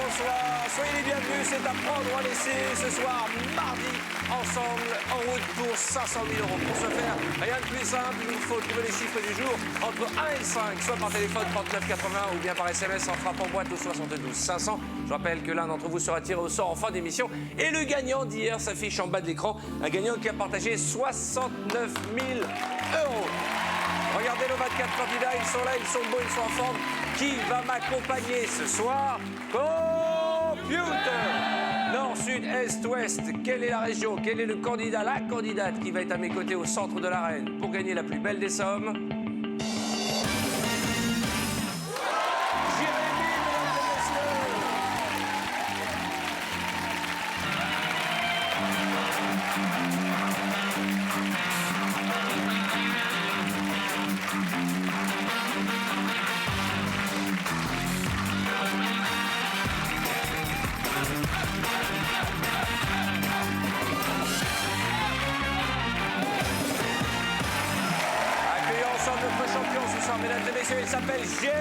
bonsoir, soyez les bienvenus, c'est à prendre ou à laisser ce soir, mardi, ensemble, en route pour 500 000 euros. Pour ce faire, rien de plus simple, il nous faut trouver les chiffres du jour entre 1 et 5, soit par téléphone 3980 ou bien par SMS en frappant boîte au 72 500. Je rappelle que l'un d'entre vous sera tiré au sort en fin d'émission et le gagnant d'hier s'affiche en bas de l'écran, un gagnant qui a partagé 69 000 euros. Regardez nos 24 candidats, ils sont là, ils sont beaux, ils sont en forme. Qui va m'accompagner ce soir? Computer! Nord, sud, est, ouest, quelle est la région? Quel est le candidat, la candidate qui va être à mes côtés au centre de l'arène pour gagner la plus belle des sommes? Notre champion ce soir, mesdames et messieurs, il s'appelle Jérémy.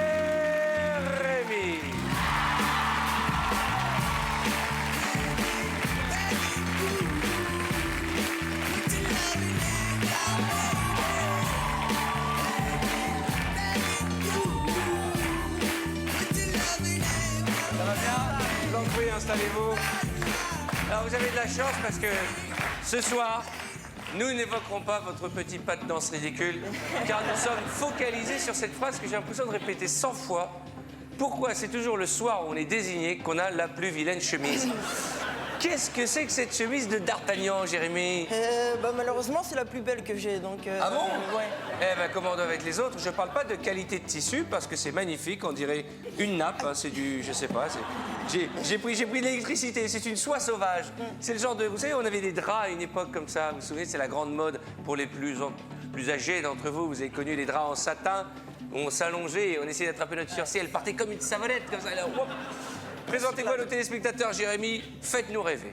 Ça va bien? Je vous en prie, installez-vous. Alors vous avez de la chance parce que ce soir, nous n'évoquerons pas votre petit pas de danse ridicule, car nous sommes focalisés sur cette phrase que j'ai l'impression de répéter 100 fois. Pourquoi c'est toujours le soir où on est désigné qu'on a la plus vilaine chemise? Qu'est-ce que c'est que cette chemise de D'Artagnan, Jérémy? Malheureusement, c'est la plus belle que j'ai, donc... Ah bon? Ouais. Eh ben, comment on doit être les autres? Je parle pas de qualité de tissu, parce que c'est magnifique, on dirait une nappe, hein, c'est du... je sais pas, j'ai pris de l'électricité, c'est une soie sauvage. C'est le genre de... Vous savez, on avait des draps à une époque comme ça, vous vous souvenez, c'est la grande mode pour les plus âgés d'entre vous. Vous avez connu les draps en satin, où on s'allongeait et on essayait d'attraper notre fiancée, elle partait comme une savonnette, comme ça, alors, hop. Présentez-vous à nos téléspectateurs, Jérémy, faites-nous rêver.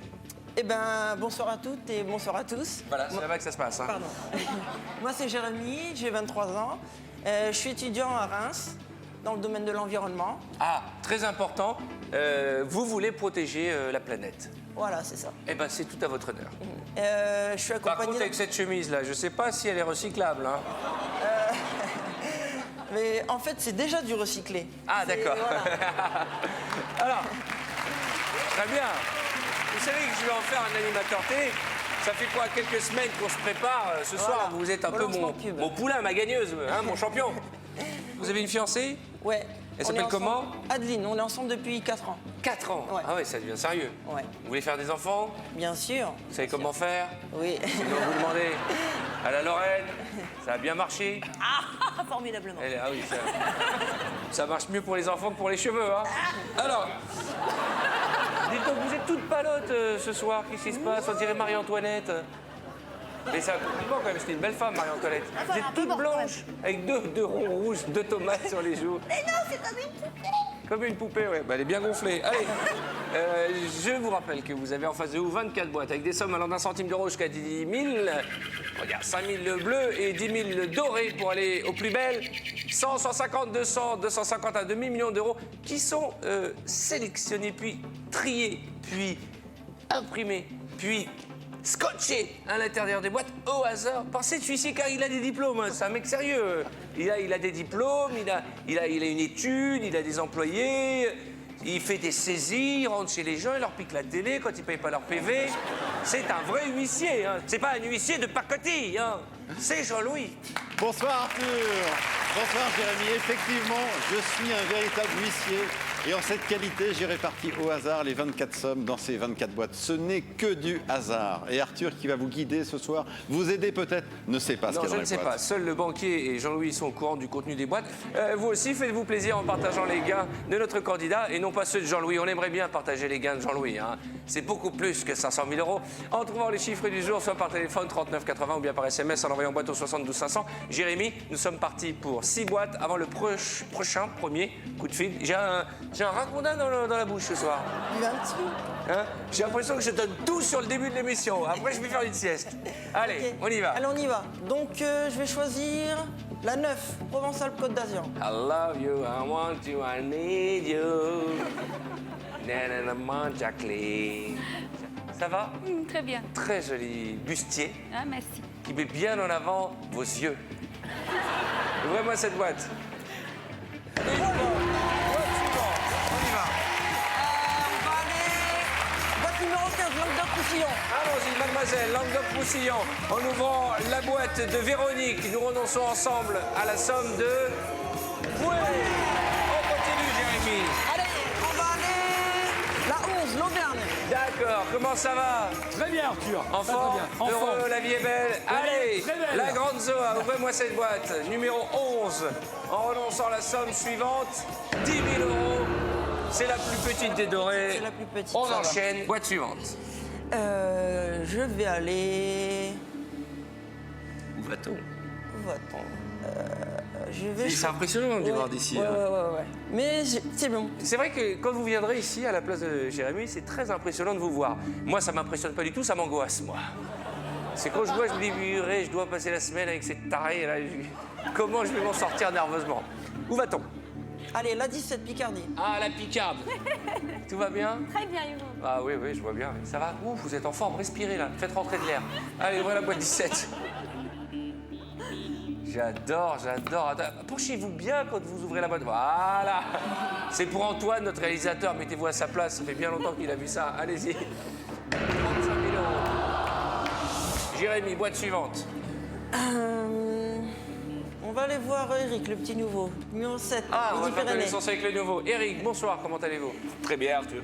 Eh ben, bonsoir à toutes et bonsoir à tous. Voilà, c'est là-bas que ça se passe. Hein. Pardon. Moi, c'est Jérémy, j'ai 23 ans. Je suis étudiant à Reims, dans le domaine de l'environnement. Ah, très important, vous voulez protéger la planète. Voilà, c'est ça. Eh ben, c'est tout à votre honneur. Je suis accompagné... Par contre, avec cette chemise-là, je sais pas si elle est recyclable. Hein. Mais en fait, c'est déjà du recyclé. Ah, d'accord. Voilà. Alors, très bien. Vous savez que je vais en faire un animateur télé. Ça fait quoi, quelques semaines qu'on se prépare. Ce soir, vous êtes un peu mon poulain, ma gagneuse, hein, mon champion. Vous avez une fiancée? Ouais. Elle s'appelle comment? Adeline, on est ensemble depuis 4 ans. 4 ans? Ouais. Ah ouais, ça devient sérieux. Ouais. Vous voulez faire des enfants? Bien sûr. Vous savez comment faire? Oui. Sinon, vous demandez à la Lorraine. Ça a bien marché? Ah, formidablement. Ah oui, ça marche mieux pour les enfants que pour les cheveux, hein. Alors, dites donc, vous êtes toute palote ce soir. Qu'est-ce qui se passe? On dirait Marie-Antoinette. Mais c'est un compliment quand même, c'était une belle femme, Marie-Antoinette. Vous êtes toute blanche, avec deux ronds rouges, 2 tomates sur les joues. Mais non, c'est comme une poupée. Comme une poupée, ouais. Bah, elle est bien gonflée. Allez, je vous rappelle que vous avez en face de vous 24 boîtes avec des sommes allant d'1 centime d'euro jusqu'à 10 000. Regarde, 5 000 bleus et 10 000 dorés pour aller au plus belle. 100, 150, 200, 250, un demi-million d'euros qui sont sélectionnés, puis triés, puis imprimés, puis scotché à l'intérieur des boîtes au hasard par cet huissier car il a des diplômes, hein. C'est un mec sérieux. Il a des diplômes, il a une étude, il a des employés, il fait des saisies, il rentre chez les gens, il leur pique la télé quand ils payent pas leur PV. C'est un vrai huissier, hein. C'est pas un huissier de pacotille, hein. C'est Jean-Louis. Bonsoir Arthur. Bonsoir Jérémy. Effectivement, je suis un véritable huissier. Et en cette qualité, j'ai réparti au hasard les 24 sommes dans ces 24 boîtes. Ce n'est que du hasard. Et Arthur, qui va vous guider ce soir, vous aider peut-être, ne sait pas ce qu'il y a dans les boîtes. Non, je ne sais pas. Seul le banquier et Jean-Louis sont au courant du contenu des boîtes. Vous aussi, faites-vous plaisir en partageant les gains de notre candidat et non pas ceux de Jean-Louis. On aimerait bien partager les gains de Jean-Louis. Hein. C'est beaucoup plus que 500 000 euros. En trouvant les chiffres du jour, soit par téléphone 39 80 ou bien par SMS en envoyant boîte au 72 500. Jérémy, nous sommes partis pour 6 boîtes avant le prochain premier coup de fil. J'ai un racondin dans la bouche ce soir. Il a un petit peu. Hein? J'ai l'impression que je donne tout sur le début de l'émission. Après, je vais faire une sieste. Allez, Okay. on y va. Allez, on y va. Donc, je vais choisir la 9, Provençal Côte d'Azur. I love you, I want you, I need you. Nanana, Jacqueline. Ça va? Très bien. Très joli bustier Ah, merci. qui met bien en avant vos yeux. Ouvrez-moi cette boîte. Et boîte suivante. On y va. On va aller. Boîte numéro 15, Languedoc-Roussillon. Allons-y, mademoiselle, Languedoc-Roussillon. En ouvrant la boîte de Véronique, nous renonçons ensemble à la somme de... Oui. On continue, Jérémy. Allez, on va aller. La 11, l'Auvergne. D'accord, comment ça va? Très bien, Arthur. En Très, forme, très bien. En heureux, forme. la vie est belle. Allez, très belle. la grande Zoa, ouvrez-moi cette boîte. Numéro 11. En renonçant la somme suivante, 10 000 €. C'est la plus petite des dorées. C'est la plus petite, On ça va. enchaîne. Boîte suivante. Je vais aller. Où va-t-on? Où va-t-on Je vais. C'est impressionnant de Ouais, voir d'ici. Ouais, hein. ouais. Mais c'est bon. C'est vrai que quand vous viendrez ici, à la place de Jérémy, c'est très impressionnant de vous voir. Moi, ça m'impressionne pas du tout, ça m'angoisse, moi. C'est quand je vois, je me dis, purée, je dois passer la semaine avec cette tarée, là. Comment je vais m'en sortir nerveusement? Où va-t-on? Allez, la 17, Picardie. Ah, la picarde. Tout va bien? Très bien, Hugo. Ah oui, je vois bien. Ça va? Ouh, vous êtes en forme, respirez là. Faites rentrer de l'air. Allez, ouvrez la boîte 17. J'adore. Attends, penchez-vous bien quand vous ouvrez la boîte. Voilà. C'est pour Antoine, notre réalisateur. Mettez-vous à sa place. Ça fait bien longtemps qu'il a vu ça. Allez-y. 35 000 €. Jérémy, boîte suivante. On va aller voir Eric, le petit nouveau. Numéro 7, Ah, on va faire Midi-Pyrénées. connaissance avec le nouveau. Eric, bonsoir, comment allez-vous? Très bien, Arthur.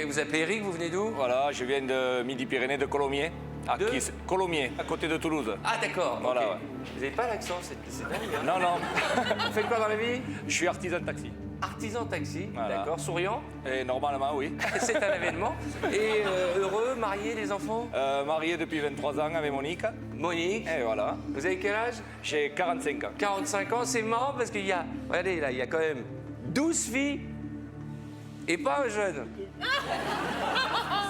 Vous appelez Eric, vous venez d'où? Voilà, je viens de Midi-Pyrénées, de Colomiers. De Colomiers, à côté de Toulouse. Ah, d'accord. Voilà, ok. ouais. Vous n'avez pas l'accent, c'est dingue. Hein. Non, non, Vous faites quoi dans la vie? je suis artisan de taxi. Artisan taxi, Voilà. d'accord. Souriant, Et normalement, oui. c'est un événement. Et heureux, marié, les enfants? Marié depuis 23 ans avec Monique. Monique, Et voilà. vous avez quel âge? J'ai 45 ans. 45 ans, c'est marrant parce qu'il y a, regardez là, il y a quand même 12 filles et pas un jeune.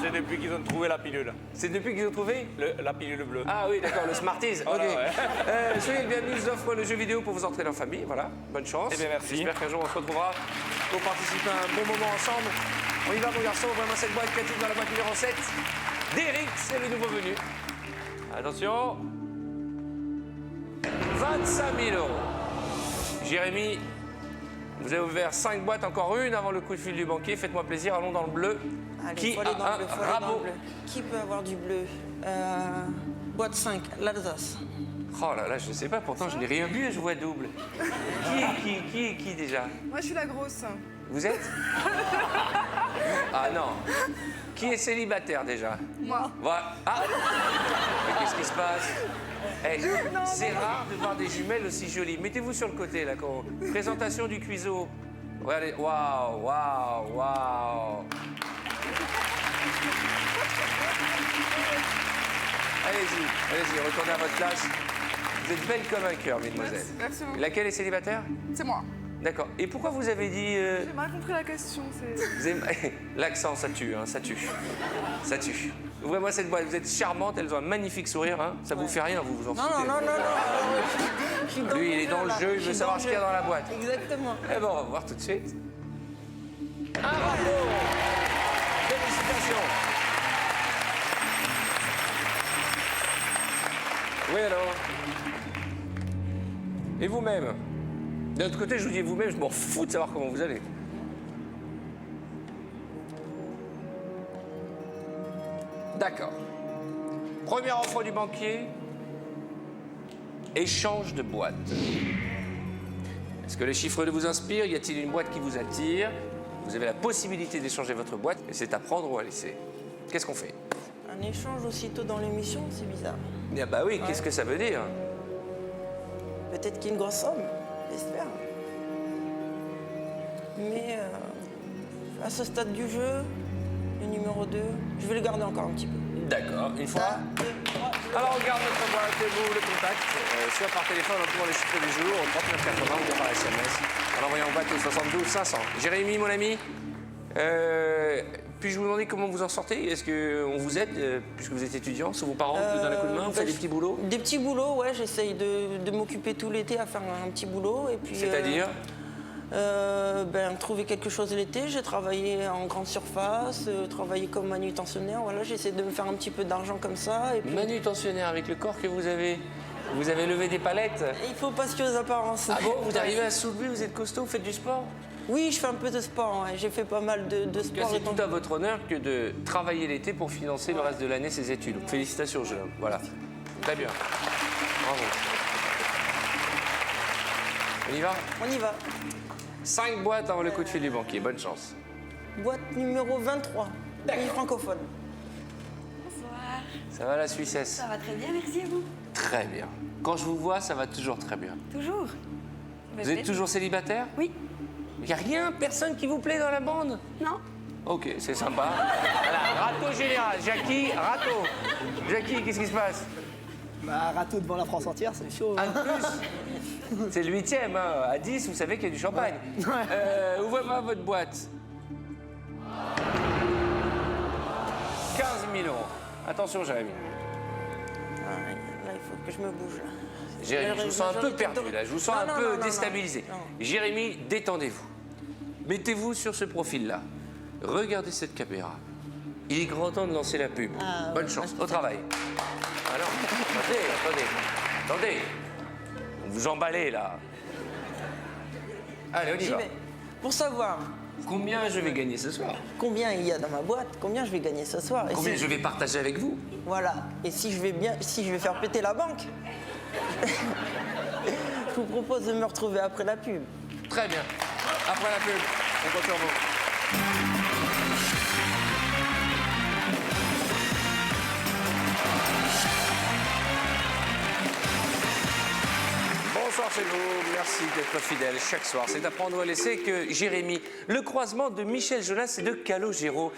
C'est depuis qu'ils ont trouvé la pilule. C'est depuis qu'ils ont trouvé? La pilule bleue. Ah oui, d'accord, le Smarties. Voilà, ok. ouais. Soyez le bienvenu, je vous offre le jeu vidéo pour vous entraîner en famille. Voilà, bonne chance. Eh bien, merci. J'espère qu'un jour on se retrouvera pour participer à un bon moment ensemble. On y va, mon garçon, vraiment cette boîte qui dans la boîte numéro 7. D'Eric, c'est le nouveau venu. Attention. 25 000 €. Jérémy, vous avez ouvert 5 boîtes, encore une avant le coup de fil du banquier. Faites-moi plaisir, allons dans le bleu. Allez, Qui faut aller a dans le un bleu, faut aller dans le rabot? bleu. Qui peut avoir du bleu Boîte 5, l'Alsace. Oh là là, je sais pas, pourtant je n'ai rien vu, je vois double. Qui est qui déjà? Moi, je suis la grosse. Vous êtes? Ah non. Qui est célibataire déjà? Moi. Voilà. Ah. Mais qu'est-ce qui se passe? Eh, c'est rare de voir des jumelles aussi jolies. Mettez-vous sur le côté là. Présentation du cuiseau. Regardez. Waouh. Allez-y, retournez à votre place. Vous êtes belle comme un cœur, mesdemoiselles. Merci beaucoup. Laquelle est célibataire? C'est moi. D'accord. Et pourquoi vous avez dit... J'ai mal compris la question. vous avez- L'accent, ça tue, hein, ça tue. Ça tue. Ouvrez-moi cette boîte, vous êtes charmante, elles ont un magnifique sourire, hein. Ça vous fait rien, vous vous en Non, foutez. non. Je suis dans Lui, le il est dans le là. jeu, il Je veut suis savoir dans ce qu'il y a le dans la boîte. Exactement. Eh ben, on va voir tout de suite. Un bravo! Félicitations! Oui, alors? Et vous-même? De l'autre côté, je vous dis vous-même, je m'en fous de savoir comment vous allez. D'accord. Première offre du banquier. Échange de boîte. Est-ce que les chiffres vous inspirent? Y a-t-il une boîte qui vous attire? Vous avez la possibilité d'échanger votre boîte et c'est à prendre ou à laisser. Qu'est-ce qu'on fait? Un échange aussitôt dans l'émission, c'est bizarre. Ah bah oui, qu'est-ce que ça veut dire? Peut-être qu'il y a une grosse somme, j'espère. Mais à ce stade du jeu, le numéro 2, je vais le garder encore un petit peu. D'accord, une fois. 1, 2, 3. Alors on garde notre boîte et vous le contact, soit par téléphone en trouvant les chiffres du jour, au 3980 ou bien par SMS, en envoyant au boîte au 72 500. Jérémy, mon ami, puis-je vous demander comment vous en sortez? Est-ce qu'on vous aide, puisque vous êtes étudiant, sont vos parents qui vous donnent un coup de main? Vous faites des petits boulots? Des petits boulots, ouais, j'essaye de m'occuper tout l'été à faire un petit boulot. Et puis, C'est-à-dire? Trouver quelque chose l'été. J'ai travaillé en grande surface, travaillé comme manutentionnaire. Voilà, j'essaie de me faire un petit peu d'argent comme ça. Et puis, Manutentionnaire, avec le corps que vous avez levé des palettes. il faut pas se fier aux apparences. Ah bon, vous arrivez à soulever, vous êtes costaud, vous faites du sport? Oui, je fais un peu de sport. Ouais. J'ai fait pas mal de En tout cas, sport. c'est tout à votre honneur que de travailler l'été pour financer le reste de l'année ses études. Donc, félicitations, jeune homme. Voilà. Très bien. Bravo. On y va? On y va. 5 boîtes avant le coup de fil du banquier. Bonne chance. Boîte numéro 23, pays francophone. Bonsoir. Ça va la Suissesse? Ça va très bien, merci à vous. Très bien. Quand je vous vois, ça va toujours très bien. Toujours. Vous êtes toujours célibataire? Oui. Il n'y a rien, personne qui vous plaît dans la bande? Non. Ok, c'est sympa. Voilà, râteau général. Jackie, râteau. Jackie, qu'est-ce qui se passe? Bah, râteau devant la France entière, c'est chaud. Un de plus. C'est le 8e, hein. À 10, vous savez qu'il y a du champagne. Ouvrez-moi votre boîte. 15 000 €. Attention, Jérémy. Là, il faut que je me bouge. Là. Jérémy, je vous sens un peu perdu, là. Je vous sens Non, un non, peu non, non, déstabilisé. non. Jérémy, détendez-vous. Mettez-vous sur ce profil-là. Regardez cette caméra. Il est grand temps de lancer la pub. Bonne chance. Au travail. Alors, attendez. Vous emballez, là. Allez, on y J'y va. vais. Pour savoir Combien je vais gagner ce soir? combien il y a dans ma boîte, combien je vais gagner ce soir. Et Combien si- je vais partager avec vous? Voilà. Et si je vais faire péter la banque, je vous propose de me retrouver après la pub. Très bien. Après la pub, on compte sur vous. Bonsoir chez vous, merci d'être fidèle chaque soir. C'est à prendre ou à laisser que Jérémy, le croisement de Michel Jonas et de Calogero.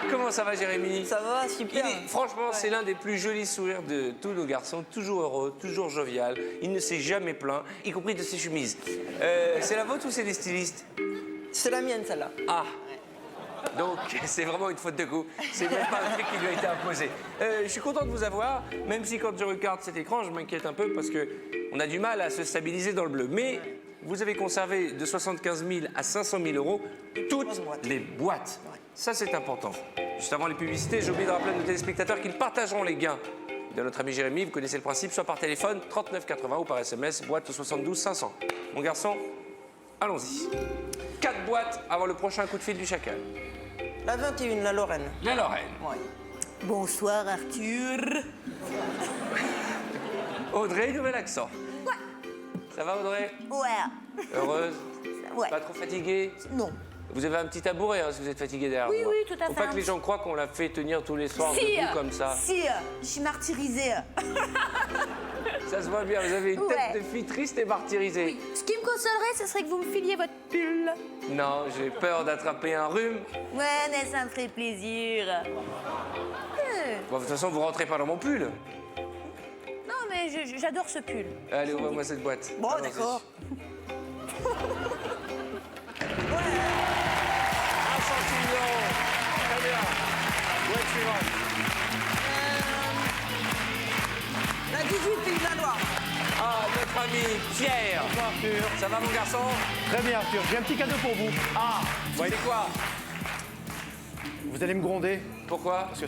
Comment ça va Jérémy? Ça va, super. Franchement, c'est l'un des plus jolis sourires de tous nos garçons, toujours heureux, toujours jovial. Il ne s'est jamais plaint, y compris de ses chemises. C'est la vôtre ou c'est des stylistes? C'est la mienne, celle-là. Ah, donc c'est vraiment une faute de goût. C'est même pas un truc qui lui a été imposé. Je suis content de vous avoir, même si quand je regarde cet écran, je m'inquiète un peu parce qu'on a du mal à se stabiliser dans le bleu. Mais vous avez conservé de 75 000 à 500 000 € toutes les boîtes. Ça, c'est important. Juste avant les publicités, j'ai oublié de rappeler à nos téléspectateurs qu'ils partageront les gains de notre ami Jérémy. Vous connaissez le principe, soit par téléphone, 39 80 ou par SMS, boîte au 72 500. Mon garçon, allons-y. 4 boîtes avant le prochain coup de fil du chacal. La 21, la Lorraine. La Lorraine. Ouais. Bonsoir, Arthur. Audrey, nouvel accent. Ouais. Ça va Audrey? Ouais. Heureuse? Ouais. Pas trop fatiguée? Non. Vous avez un petit tabouret hein, si vous êtes fatigué derrière Oui, moi. oui, tout à Faut fait. pas que les gens croient qu'on l'a fait tenir tous les soirs debout comme ça. Si, je suis martyrisée. Ça se voit bien, vous avez une tête Ouais. de fille triste et martyrisée. Ce qui me consolerait, ce serait que vous me filiez votre pull. Non, j'ai peur d'attraper un rhume. Ouais, mais ça me ferait plaisir. Bon, de toute façon, vous rentrez pas dans mon pull. Non, mais j'adore ce pull. Allez, ouvre-moi cette boîte. Bon, Allons-y. d'accord. 1 centime d'euro. Très bien. Boîte suivante. La 18, pays de la Loire. Ah, notre ami Pierre. Bonsoir Arthur. Ça va mon garçon? Très bien Arthur, j'ai un petit cadeau pour vous. Ah, c'est quoi? Vous allez me gronder Pourquoi? parce que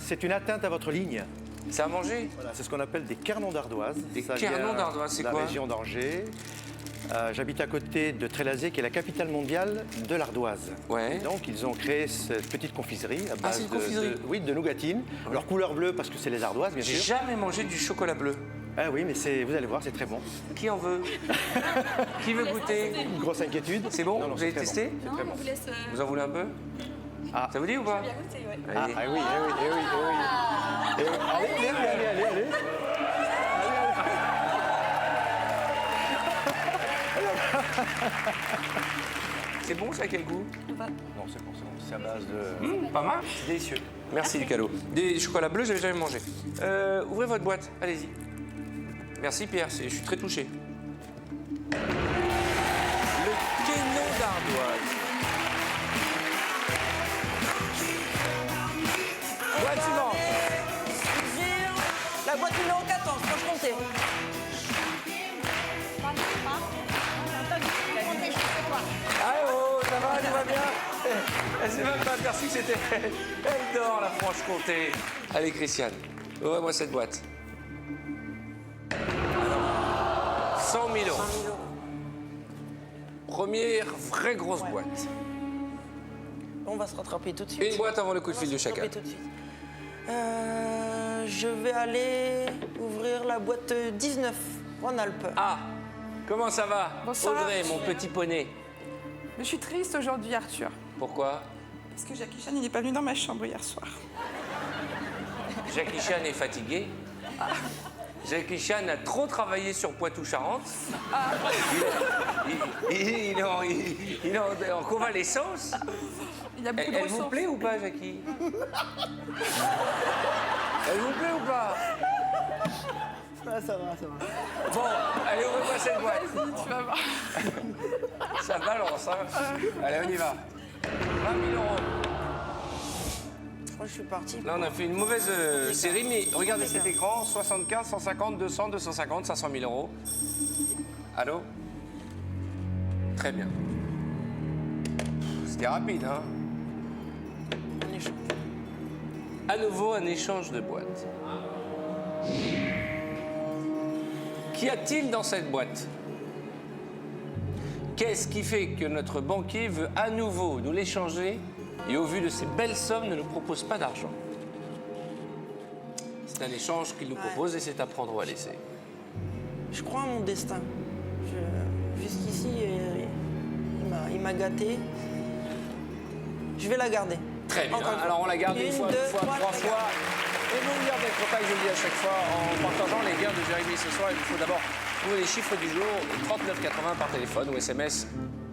c'est une atteinte à votre ligne. C'est à manger? Voilà, c'est ce qu'on appelle des quernons d'ardoise. Des Ça quernons vient d'ardoise, c'est de quoi? la région d'Angers. J'habite à côté de Trélazé, qui est la capitale mondiale de l'ardoise. Ouais. Et donc, ils ont créé cette petite confiserie à base c'est une confiserie. oui, de nougatine. Alors, couleur bleue parce que c'est les ardoises, bien J'ai sûr. jamais mangé du chocolat bleu. Ah oui, mais vous allez voir, c'est très bon. Qui en veut? Qui veut goûter? Une grosse inquiétude. C'est bon? Non, non, Vous c'est avez très testé? bon. C'est très bon. Vous en voulez un peu? Ah. Ça vous dit ou pas? Ah, Allez. ah oui, ah oui, ah oui, ah oui. Et allez. C'est bon, ça a quel goût? Non, c'est bon, c'est à base de... Pas mal? Délicieux. Merci du cadeau. Des chocolats bleus, j'avais jamais mangé. Ouvrez votre boîte, allez-y. Merci Pierre, je suis très touché. Le quénon d'ardoise. Boîte suivante. La boîte numéro 14, Franche-Comté. Elle s'est même pas aperçue que c'était elle. Elle dort, la Franche-Comté. Allez, Christiane, ouvre-moi cette boîte. 100 000 euros. 100 000 euros. Première vraie grosse boîte. On va se rattraper tout de suite. Une boîte avant le coup de On va fil du se rattraper chacal. tout de suite. Je vais aller ouvrir la boîte 19, Rhône-Alpes. Ah, comment ça va? Bonsoir. Audrey, mon petit poney. Mais je suis triste aujourd'hui, Arthur. Pourquoi? Parce que Jackie Chan, il n'est pas venu dans ma chambre hier soir. Jackie Chan est fatigué. Jackie Chan a trop travaillé sur Poitou-Charentes. Il est en convalescence. Il y a beaucoup de Elle vous ressources. plaît ou pas, Jackie? Elle vous plaît ou pas? Ah, ça va, ça va. Bon, allez, ouvrez-moi cette boîte. Tu vas voir. Ça balance, hein. Allez, on y va. 20 000 euros. Je crois que je suis partie. Là, on a fait une mauvaise série, mais regardez cet écran. 75, 150, 200, 250, 500 000 euros. Allô? Très bien. C'était rapide, hein? On échange. À nouveau, un échange de boîtes. Qu'y a-t-il dans cette boîte? Qu'est-ce qui fait que notre banquier veut à nouveau nous l'échanger et au vu de ces belles sommes ne nous propose pas d'argent? C'est un échange qu'il nous propose et c'est à prendre ou à laisser. Je crois à mon destin. Jusqu'ici, il m'a gâté. Je vais la garder. Très bien. Encore une fois. Alors on la garde une fois, deux deux, fois, trois je la fois. garde. Et non, garde d'être contact, je le dis à chaque fois, en partageant les gains de Jérémy ce soir, il vous faut d'abord trouver les chiffres du jour, 39,80 par téléphone ou SMS.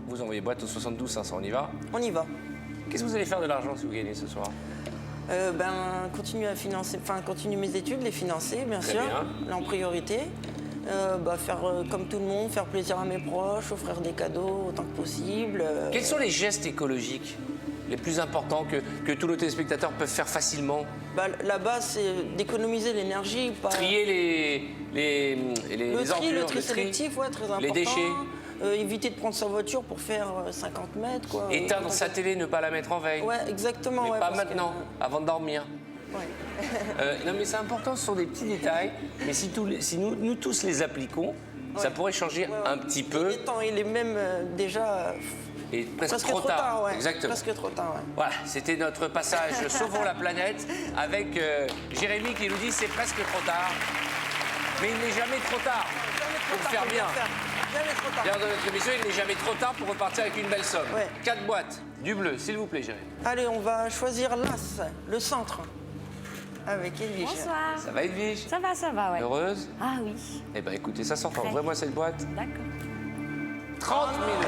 Vous envoyez boîte au 72 500, on y va. On y va. Qu'est-ce que vous allez faire de l'argent si vous gagnez ce soir? Continuer à financer, continuer mes études, les financer, bien Très sûr, bien. là en priorité. Faire comme tout le monde, faire plaisir à mes proches, offrir des cadeaux autant que possible. Quels sont les gestes écologiques les plus importants que tous nos téléspectateurs peuvent faire facilement? La base, c'est d'économiser l'énergie. Trier les le tri, ordures, le tri sélectif, ouais, très important. les déchets. Éviter de prendre sa voiture pour faire 50 mètres, quoi. Éteindre sa télé, ne pas la mettre en veille. Ouais, exactement. Mais ouais, pas parce que- maintenant, avant de dormir. Ouais. Non mais c'est important, ce sont des petits détails, mais si nous tous les appliquons, ça pourrait changer un petit peu Il est même déjà et presque presque trop tard. ouais. Exactement. Presque trop tard, ouais. Voilà, c'était notre passage Sauvons la planète avec Jérémy qui nous dit c'est presque trop tard. Mais il n'est jamais trop tard. Faut le faire bien. Jamais trop tard. Bien dans notre émission, il n'est jamais trop tard pour repartir avec une belle somme. Ouais. 4 boîtes, du bleu, s'il vous plaît, Jérémy. Allez, on va choisir l'As, le centre, avec Edwige. Bonsoir. Ça va, Edwige? Ça va, ouais. Heureuse? Ah oui, Eh ben écoutez, ça s'entend. Ouvrez-moi cette boîte. d'accord. 30 000 euros.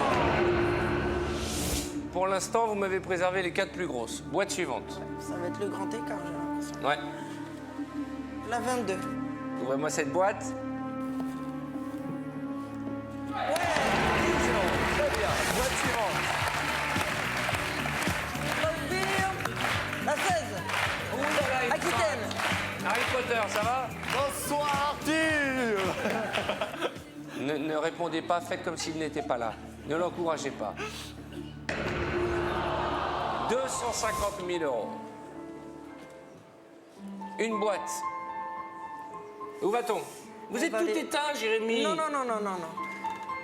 Pour l'instant, vous m'avez préservé les 4 plus grosses. Boîte suivante. Ça va être le grand écart, j'ai l'impression. Ouais. La 22. Ouvrez-moi cette boîte. Ouais, 10 euros. Très bien. Boîte suivante. La 16. Ouh là là, il Aquitaine. frappe. Harry Potter, ça va? Bonsoir Arthur. Ne répondez pas, faites comme s'il n'était pas là. Ne l'encouragez pas. 250 000 euros. Une boîte. Où va-t-on? Vous êtes va tout aller- éteint, Jérémy. Non.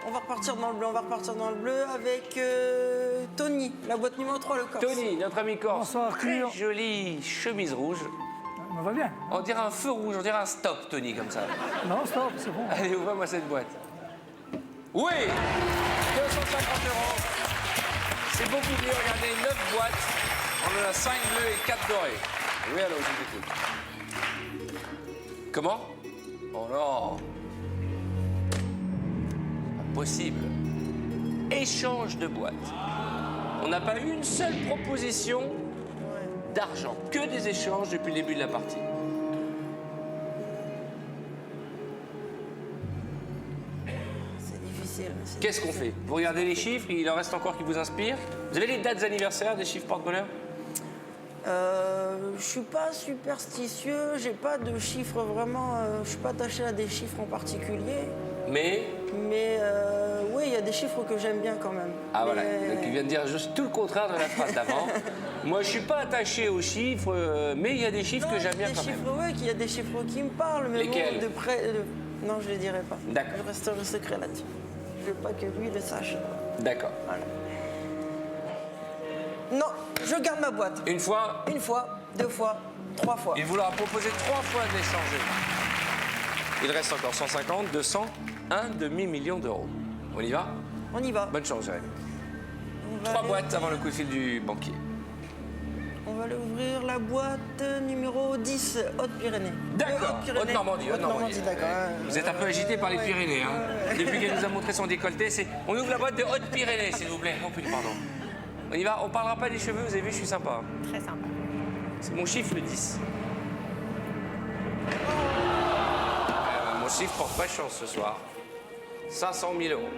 On va repartir dans le bleu, avec Tony, la boîte numéro 3, le corse. Tony, notre ami corse. Bonsoir, Arthur. Très jolie chemise rouge. On va bien. On dirait un feu rouge, on dirait un stop, Tony, comme ça. Non, stop, c'est bon. Allez, ouvre-moi cette boîte. Oui 250 euros. C'est beaucoup mieux, regardez, 9 boîtes. On en a 5 bleus et 4 dorés. Oui, alors, je vous écoute. Comment? Oh non. Pas possible. Échange de boîtes. On n'a pas eu une seule proposition d'argent. Que des échanges depuis le début de la partie. C'est difficile. Qu'est-ce qu'on fait? Vous regardez les chiffres, il en reste encore qui vous inspirent. Vous avez les dates anniversaires des chiffres porte-bonheur? Je suis pas superstitieux, j'ai pas de chiffres vraiment. Je suis pas attaché à des chiffres en particulier. Mais Mais oui, Oui, il y a des chiffres que j'aime bien quand même. Ah voilà, Mais- donc il vient de dire juste tout le contraire de la phrase d'avant. Moi, je suis pas attaché aux chiffres, mais il y a des chiffres Non, que j'aime bien des quand même. chiffres, ouais, qu'il y a des chiffres qui me parlent, mais Lesquels? bon, de près... Non, je ne les dirai pas. D'accord. Je resterai secret là-dessus. Je veux pas que lui le sache. D'accord. Voilà. Non, je garde ma boîte. Une fois, Une fois, 2 fois, 3 fois. il vous leur a proposé 3 fois de l'échanger. Il reste encore 150, 200, un demi-million d'euros. On y va? On y va. Bonne chance, Jérémy. On va 3 aller- boîtes avant le coup de fil du banquier. On va aller ouvrir la boîte numéro 10, Haute-Pyrénées. D'accord, Haute-Pyrénées. Haute-Normandie, Haute-Normandie. D'accord. Vous êtes un peu agité par les Pyrénées, hein. Depuis qu'elle nous a montré son décolleté, c'est... On ouvre la boîte de Haute-Pyrénées, s'il vous plaît. Oh putain, pardon. On y va, on parlera pas des cheveux, vous avez vu, je suis sympa. Très sympa. C'est mon chiffre, le 10. Mon chiffre porte pas chance ce soir. 500 000 euros.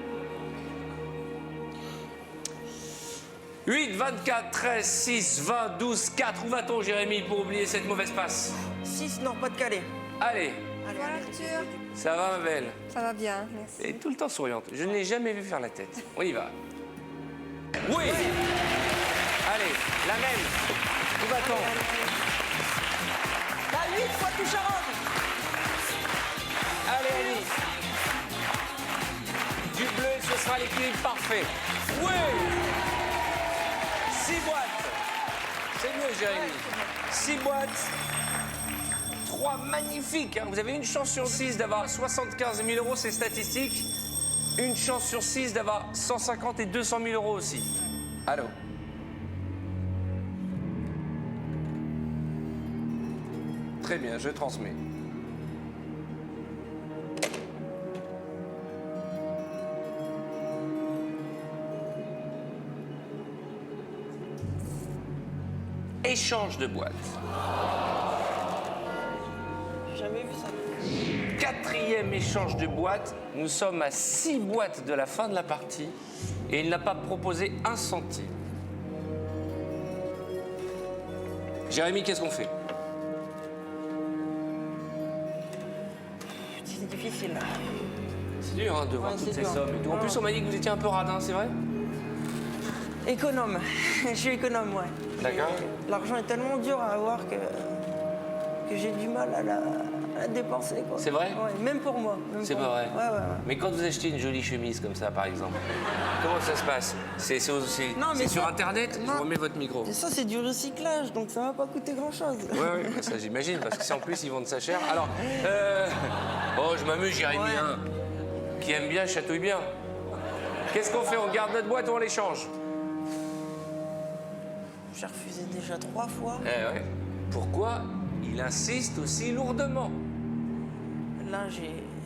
8, 24, 13, 6, 20, 12, 4. Où va-t-on, Jérémy, pour oublier cette mauvaise passe? 6, Nord-Pas-de-Calais. Allez, Allez, Voilà, allez. Arthur. ça va, ma belle? Ça va bien, merci. Elle est tout le temps souriante. Je ne l'ai jamais vu faire la tête. On y va. Oui! Allez, la même. Où va-t-on? La 8 fois Toucharonde. Allez, Annie. Du bleu, ce sera l'équilibre parfait. Oui! 6 boîtes. C'est mieux, Jérémy. 6 boîtes. 3 magnifiques. Hein. Vous avez une chance sur 6 d'avoir 75 000 euros, c'est statistique. Une chance sur 6 d'avoir 150 et 200 000 euros aussi. Allô? Très bien, je transmets. Échange de boîtes. J'ai jamais vu ça. 4e échange de boîtes. Nous sommes à 6 boîtes de la fin de la partie et il n'a pas proposé un centime. Jérémy, qu'est-ce qu'on fait? C'est difficile. C'est dur hein, de voir Ouais, toutes c'est ces dur. sommes et tout. En plus, on m'a dit que vous étiez un peu radin, c'est vrai? Économe. Je suis économe, ouais. D'accord. L'argent est tellement dur à avoir que j'ai du mal à la dépenser. Quoi. C'est vrai? Ouais, même pour moi. même C'est pour pas moi. vrai. Ouais. Mais quand vous achetez une jolie chemise comme ça, par exemple, comment ça se passe? C'est Non, mais sur ça- Internet? Je non. vous remets votre micro. Et ça, c'est du recyclage, donc ça va pas coûter grand-chose. Oui, ça j'imagine, parce que si en plus ils vendent ça cher. Alors, oh, je m'amuse, Jérémy, Ouais. hein, qui aime bien, chatouille bien. Qu'est-ce qu'on fait? On garde notre boîte ou on l'échange? J'ai refusé déjà 3 fois. Eh ouais. Pourquoi il insiste aussi lourdement? Là,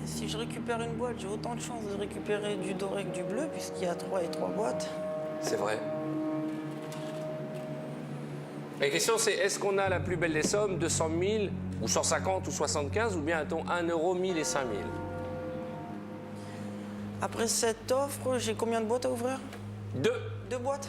si je récupère une boîte, j'ai autant de chances de récupérer du doré que du bleu, puisqu'il y a 3 et 3 boîtes. C'est vrai. La question c'est, est-ce qu'on a la plus belle des sommes, 200 000, ou 150 ou 75, ou bien a-t-on 1 euro, 1000 et 5000? Après cette offre, j'ai combien de boîtes à ouvrir? 2. 2 boîtes.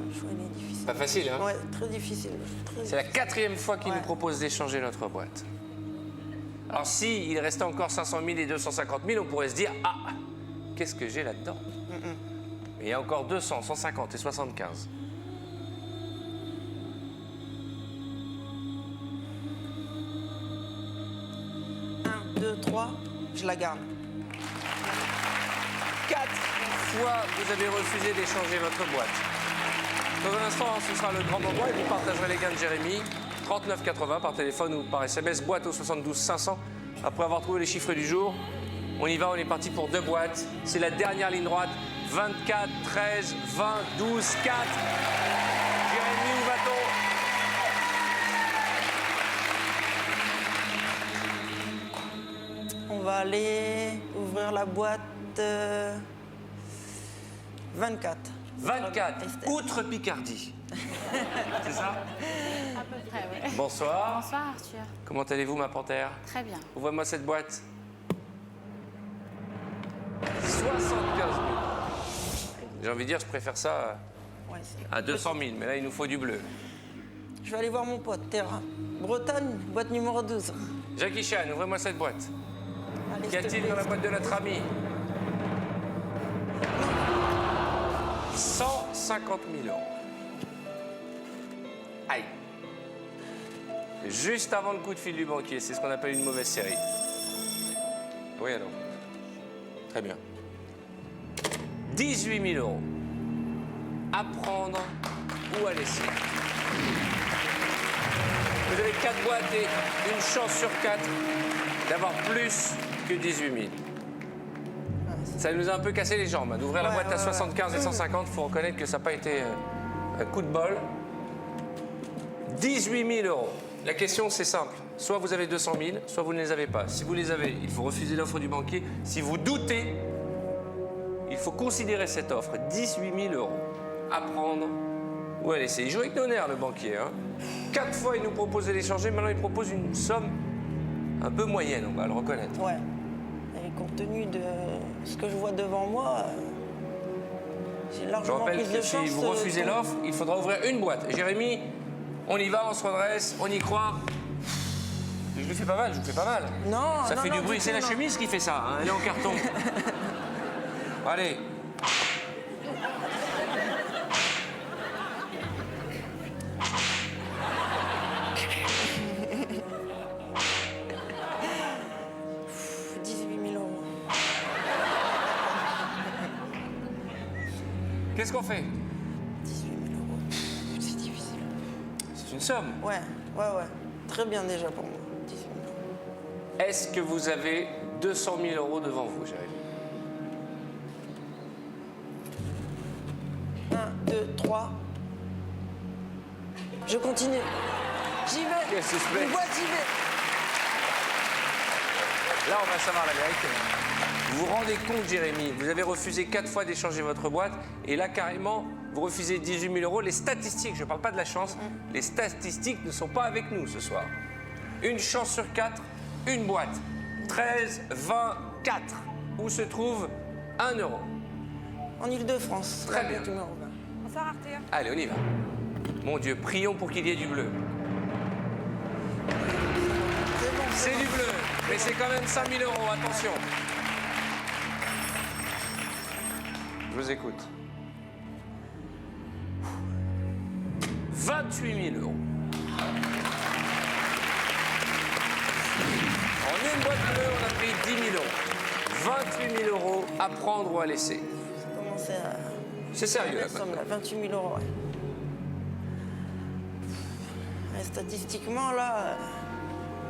Le choix, il est difficile. Pas facile, hein? Ouais, très difficile. Très C'est la 4e fois qu'il Ouais. nous propose d'échanger notre boîte. Alors, si il restait encore 500 000 et 250 000, on pourrait se dire, ah, qu'est-ce que j'ai là-dedans? Mais il y a encore 200, 150 et 75. Un, 2, 3, je la garde. 4 fois, vous avez refusé d'échanger votre boîte. Dans un instant, ce sera le grand moment et vous partagerez les gains de Jérémy. 39,80 par téléphone ou par SMS, boîte au 72 500. Après avoir trouvé les chiffres du jour, on y va, on est parti pour 2 boîtes. C'est la dernière ligne droite. 24, 13, 20, 12, 4. Jérémy, où va-t-on? On va aller ouvrir la boîte 24. 24, Esther. outre Picardie. C'est ça? À peu près, ouais. Bonsoir. Bonsoir, Arthur. Comment allez-vous, ma panthère? Très bien. Ouvre-moi cette boîte. 75 000. J'ai envie de dire, je préfère ça Ouais, c'est- à 200 000, mais là, il nous faut du bleu. Je vais aller voir mon pote, Terra. Bretagne, boîte numéro 12. Jackie Chan, ouvrez-moi cette boîte. Allez, Qu'y a-t-il dans la boîte de notre ami 150 000 euros. Aïe. Juste avant le coup de fil du banquier, c'est ce qu'on appelle une mauvaise série. Oui, alors. Très bien. 18 000 euros. À prendre ou à laisser. Vous avez 4 boîtes et une chance sur 4 d'avoir plus que 18 000. Ça nous a un peu cassé les jambes, hein, d'ouvrir la Ouais, boîte à ouais, 75 et 150. Il faut reconnaître que ça n'a pas été un coup de bol. 18 000 euros. La question, c'est simple. Soit vous avez 200 000, soit vous ne les avez pas. Si vous les avez, il faut refuser l'offre du banquier. Si vous doutez, il faut considérer cette offre. 18 000 euros. À prendre ou à laisser. Il joue avec nos nerfs, le banquier. Hein. 4 fois, il nous proposait d'échanger. Maintenant, il propose une somme un peu moyenne, on va le reconnaître. Ouais. Et compte tenu de ce que je vois devant moi, j'ai Je largement rappelle plus de que si chance. vous refusez l'offre, il faudra ouvrir une boîte. Et Jérémy, on y va, on se redresse, on y croit. Je lui fais pas mal, je lui fais pas mal. Non, Ça non, fait non, du bruit, du c'est tout, la non. chemise qui fait ça, hein, elle est en carton. Allez. Pff, 18 000 euros. Qu'est-ce qu'on fait? 18 000 euros. Pff, c'est difficile. C'est une somme. Ouais, ouais, ouais. Très bien déjà pour moi. 18 000 euros. Est-ce que vous avez 200 000 euros devant vous, Jérémy? 1, 2, 3. Je continue. J'y vais. Quel suspense. Une boîte, j'y vais. Là, on va savoir la vérité. Vous vous rendez compte, Jérémy, vous avez refusé 4 fois d'échanger votre boîte, et là, carrément, vous refusez 18 000 euros. Les statistiques, je ne parle pas de la chance, les statistiques ne sont pas avec nous ce soir. Une chance sur 4, une boîte. 13, 20, 4. Où se trouve 1 euro? En Ile-de-France. Très la bien. boîte numéro 20. Bonsoir Arthur. Allez, on y va. Mon Dieu, prions pour qu'il y ait du bleu. C'est bon. C'est du bleu, mais c'est quand même 5 000 euros, attention. Je vous écoute. 28 000 euros. En une boîte bleue, on a pris 10 000 euros. 28 000 euros à prendre ou à laisser. Ça commence à... C'est sérieux, La là, somme, maintenant. là, 28 000 euros, ouais. Et statistiquement, là,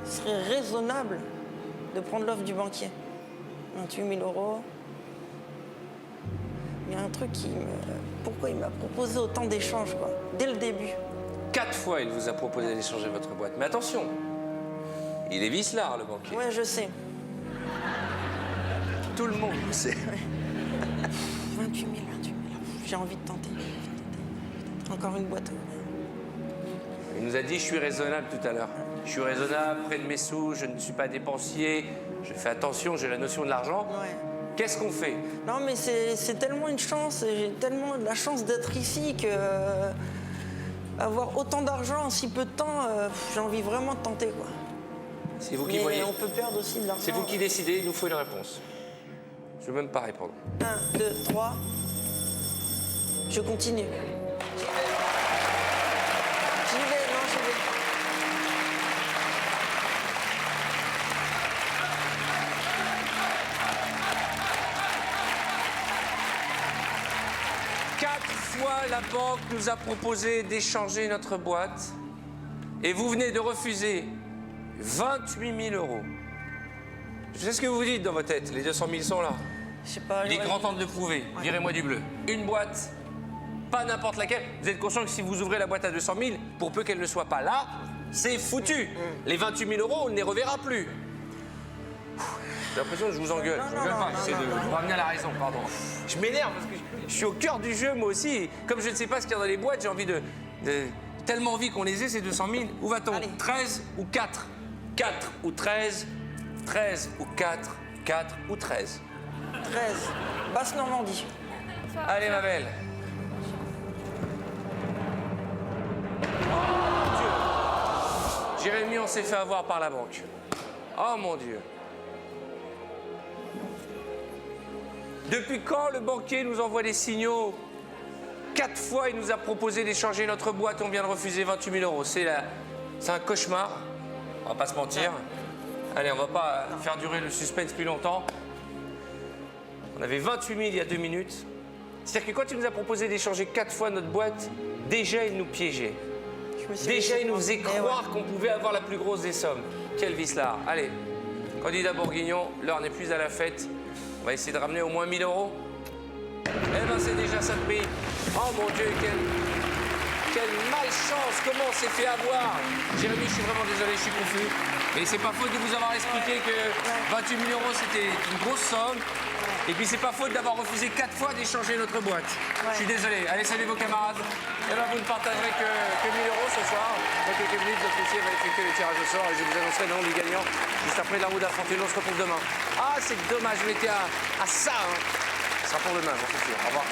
ce serait raisonnable de prendre l'offre du banquier. 28 000 euros. Il y a un truc qui me... Pourquoi il m'a proposé autant d'échanges, quoi, dès le début? 4 fois, il vous a proposé d'échanger votre boîte. Mais attention, il est vicelard, le banquier. Ouais, je sais. Tout le monde le sait. 28 000. J'ai envie de tenter. Encore une boîte. Il nous a dit, je suis raisonnable tout à l'heure. Je suis raisonnable, près de mes sous, je ne suis pas dépensier, je fais attention, j'ai la notion de l'argent. Ouais. Qu'est-ce qu'on fait? Non, mais c'est tellement une chance, et j'ai tellement la chance d'être ici que avoir autant d'argent en si peu de temps, j'ai envie vraiment de tenter, quoi. C'est vous qui Mais voyez. on peut perdre aussi de l'argent. C'est vous qui décidez, il nous faut une réponse. Je ne veux même pas répondre. 1, 2, 3. Je continue. J'y vais, non, j'y vais. Quatre fois, la banque nous a proposé d'échanger notre boîte et vous venez de refuser 28 000 euros. Je sais ce que vous dites dans votre tête, les 200 000 sont là. Je sais pas. Il est j'aurais- grand temps de le prouver. Virez-moi du bleu. Une boîte, pas n'importe laquelle. Vous êtes conscient que si vous ouvrez la boîte à 200 000, pour peu qu'elle ne soit pas là, c'est foutu. Les 28 000 euros, on ne les reverra plus. J'ai l'impression que je vous engueule. Non, Je non, vous engueule non, pas, j'essaie non, de non. vous ramener à la raison, pardon. Je m'énerve parce que je suis au cœur du jeu, moi aussi. Et comme je ne sais pas ce qu'il y a dans les boîtes, j'ai envie de tellement envie qu'on les ait, ces 200 000. Où va-t-on? Allez. 13 ou 4? 4 ou 13? 13 ou 4? 4 ou 13? 13. Basse-Normandie. Allez, ma belle. Oh, Dieu. Jérémy, s'est fait avoir par la banque. Oh mon Dieu. Depuis quand le banquier nous envoie des signaux? 4 fois, il nous a proposé d'échanger notre boîte. On vient de refuser 28 000 euros. C'est un cauchemar. On va pas se mentir. Allez, on va pas faire durer le suspense plus longtemps. On avait 28 000 il y a 2 minutes. C'est-à-dire que quand il nous a proposé d'échanger 4 fois notre boîte, déjà il nous piégeait. Déjà il nous faisait croire qu'on pouvait avoir la plus grosse des sommes. Quel vicelard. Allez, candidat Bourguignon, l'heure n'est plus à la fête. On va essayer de ramener au moins 1 000 euros. Eh ben c'est déjà ça de prix. Oh mon Dieu, quelle malchance. Comment on s'est fait avoir. Jérémy, je suis vraiment désolé, je suis confus. Mais c'est pas faute de vous avoir expliqué que 28 000 euros c'était une grosse somme. Et puis c'est pas faute d'avoir refusé 4 fois d'échanger notre boîte. Je suis désolé. Allez, salut vos camarades. Et là, vous ne partagerez que 1 000 euros ce soir. Dans quelques minutes, notre officier va effectuer les tirages au sort et je vous annoncerai le nom du gagnant juste après la roue d'affronter. On se retrouve demain. Ah, c'est dommage, je m'étais à ça. Hein. Ça sera pour demain, j'en suis sûr. Au revoir.